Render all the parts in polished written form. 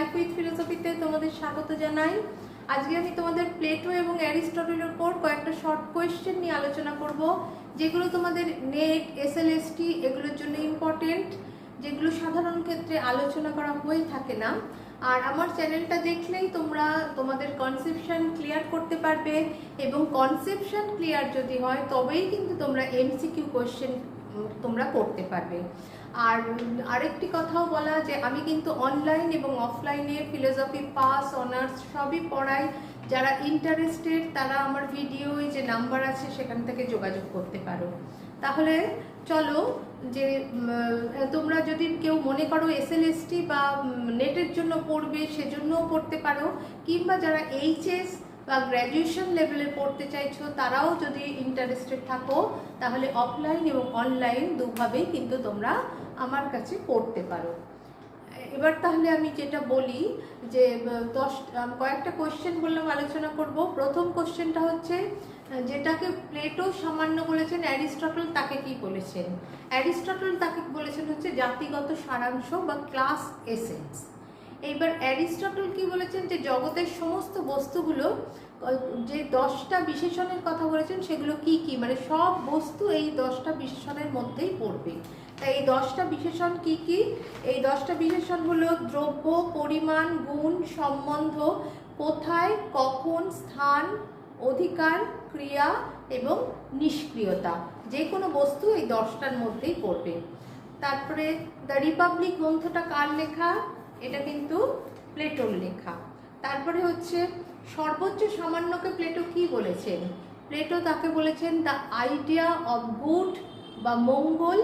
Life with ফিলোসফিতে তোমাদের স্বাগত জানাই। আজকে আমি তোমাদের প্লেটো এবং অ্যারিস্টটলের উপর কয়েকটা শর্ট কোয়েশ্চেন নিয়ে আলোচনা করব, যেগুলো তোমাদের নেট এসএলএসটি এগুলোর জন্য ইম্পর্টেন্ট, যেগুলো সাধারণ ক্ষেত্রে আলোচনা করা হয়ে থাকে না। আর আমার চ্যানেলটা দেখলেই তোমরা তোমাদের কনসেপশন ক্লিয়ার করতে পারবে, এবং কনসেপশন ক্লিয়ার যদি হয় তবেই কিন্তু তোমরা এমসিকিউ কোয়েশ্চেন তোমরা করতে পারবে। আর আরেকটি কথাও বলা যে আমি কিন্তু অনলাইন এবং অফলাইনে ফিলোসফি পাস অনার্স সবই পড়াই। যারা ইন্টারেস্টেড তারা আমার ভিডিও যে নাম্বার আছে সেখান থেকে যোগাযোগ করতে পারো। তাহলে চলো, যে তোমরা যদি কেউ মনে করো এসএলএসটি বা নেটের জন্য পড়বে সেজন্যও পড়তে পারো, কিংবা যারা এইচএস বা গ্র্যাজুয়েশন লেভেলে পড়তে চাইছো তারাও যদি ইন্টারেস্টেড থাকো, তাহলে অফলাইন এবং অনলাইন দুভাবেই কিন্তু তোমরা আমার কাছে পড়তে পারো। এবার তাহলে আমি যেটা বলি যে কয়েকটা কোশ্চেন বললাম আলোচনা করব। প্রথম কোশ্চেনটা হচ্ছে, যেটাকে প্লেটো সামান্য বলেছেন অ্যারিস্টটল তাকে কি বলেছেন? অ্যারিস্টটল তাকে বলেছেন হচ্ছে জাতিগত সারাংশ বা ক্লাস এসেন্স। এইবার অ্যারিস্টটল কি বলেছেন, যে জগতের সমস্ত বস্তুগুলো, যে 10টা বিশেষণের কথা বলেছেন সেগুলো কি কি, মানে সব বস্তু এই 10টা বিশেষণের মধ্যেই পড়বে। তাই এই 10টা বিশেষণ কি কি? এই 10টা বিশেষণ হলো দ্রব্য, পরিমাণ, গুণ, সম্বন্ধ, কোথায়, কখন, স্থান, অধিকার, ক্রিয়া এবং নিষ্ক্রিয়তা। যে কোনো বস্তু এই 10টার মধ্যেই পড়বে। তারপরে দ্য রিপাবলিক গ্রন্থটা কার লেখা? এটা কিন্তু প্লেটোর লেখা। তারপরে হচ্ছে সর্বোচ্চ সামান্যকে প্লেটো কি বলেছেন? প্লেটো তাকে বলেছেন দ্য আইডিয়া অফ গুড বা মঙ্গল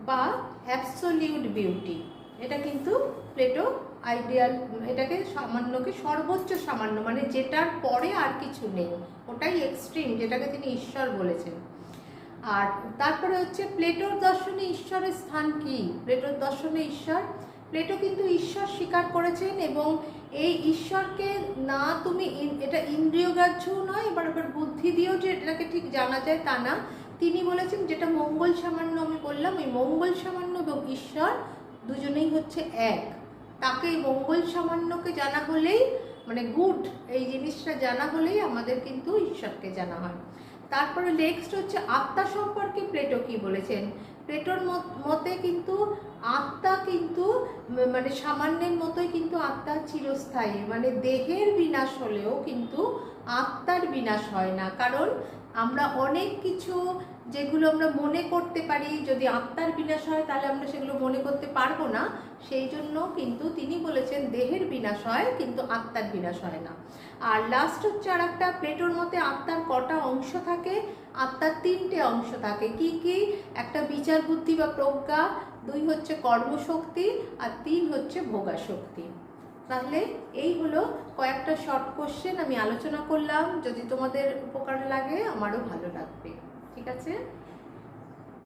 বা অ্যাবসলিউট বিউটি। এটা কিন্তু প্লেটো আইডিয়াল, এটাকে সামান্যকে সর্বোচ্চ সামান্য, মানে যেটার পরে আর কিছু নেই, ওটাই এক্সট্রিম, যেটাকে তিনি ঈশ্বর বলেছেন। আর তারপরে হচ্ছে প্লেটোর দর্শনে ঈশ্বরের স্থান কি? প্লেটোর দর্শনে ঈশ্বর, প্লেটো কিন্তু ঈশ্বর স্বীকার করেছেন, এবং এই ঈশ্বরকে না তুমি এটা ইন্দ্রিয়গ্রাহ্যও নয়, এবার বুদ্ধি দিয়েও যে এটাকে ঠিক জানা যায় তা না। তিনি বলেছেন যেটা মঙ্গল সামান্য আমি বললাম, এই মঙ্গল সামান্য এবং ঈশ্বর দুজনেই হচ্ছে এক। তাকে মঙ্গল সামান্যকে জানা হলেই, মানে গুড এই জিনিসটা জানা হলেই আমাদের কিন্তু ঈশ্বরকে জানা হয়। তারপরে নেক্সট হচ্ছে আত্মা সম্পর্কে প্লেটো কি বলেছেন? প্লেটোর মতে কিন্তু আত্মা কিন্তু মানে সামান্যের মতোই কিন্তু আত্মা চিরস্থায়ী, মানে দেহের বিনাশ হলেও কিন্তু আত্মার বিনাশ হয় না। কারণ আমরা অনেক কিছু যেগুলো আমরা মনে করতে পারি, যদি আত্মার বিনাশ হয় তাহলে আমরা সেগুলো মনে করতে পারবো না। সেই জন্য কিন্তু তিনি বলেছেন দেহের বিনাশ হয় কিন্তু আত্মার বিনাশ হয় না। আর লাস্ট হচ্ছে আর একটা, প্লেটোর মতে আত্মার কটা অংশ থাকে? আত্মার 3টে অংশ থাকে। কি কি? একটা বিচার বুদ্ধি বা প্রজ্ঞা, 2 হচ্ছে কর্মশক্তি, আর 3 হচ্ছে ভোগাশক্তি। তাহলে এই হলো কয়েকটা শর্ট কোশ্চেন আমি আলোচনা করলাম। যদি তোমাদের উপকার লাগে আমারও ভালো লাগবে। ঠিক আছে।